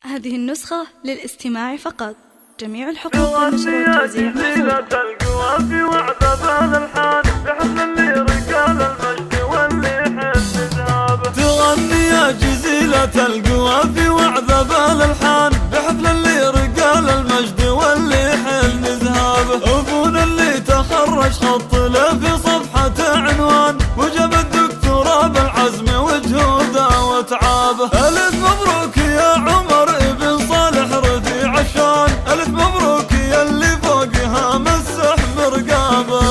هذه النسخة للاستماع فقط. جميع الحقوق والنشر والتوزيع محفوظة. القوافي وعذاب الالحان بحفل اللي رجال المجد واللي يحب ذهابه. تغني يا جزيلة القوافي وعذاب الالحان بحفل اللي رجال المجد واللي يحل ذهابه. ابونا اللي تخرج خط له في صفحة عنوان وجاب الدكتوراه بالعزم وجهوده وتعابه. الف مبروك يا عمر ابن صالح رفيع الشان، الف مبروك يا اللي فوقها مسح مرقابه.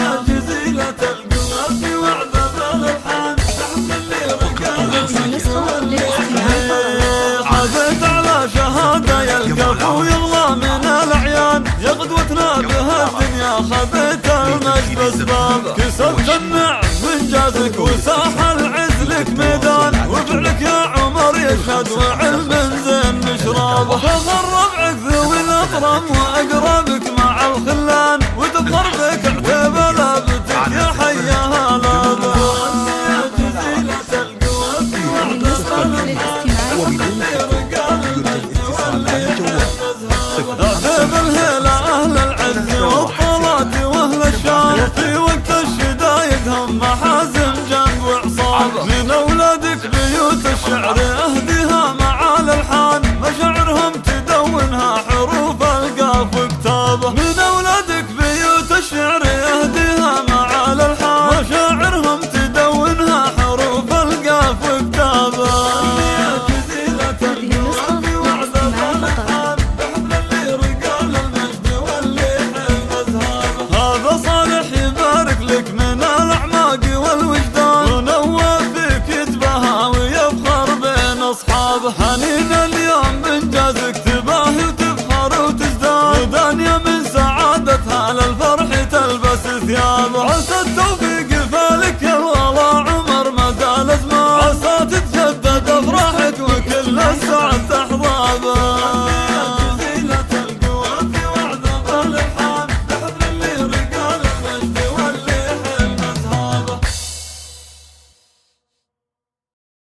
يا جزيلة القوافي وعذاب الالحان بحفل اللي رجال المجد حافظ على شهادة يلقف ويغلى من الأعيان. يا قدوتنا بها الدنيا خذت المجد بأسباب. كسبت النعم من جازك وساح العز لك ميدان، وفعلك يا عمر يشهد وعلم زين مشرابه. فخر ربعك ذوي الأطرم وأقرب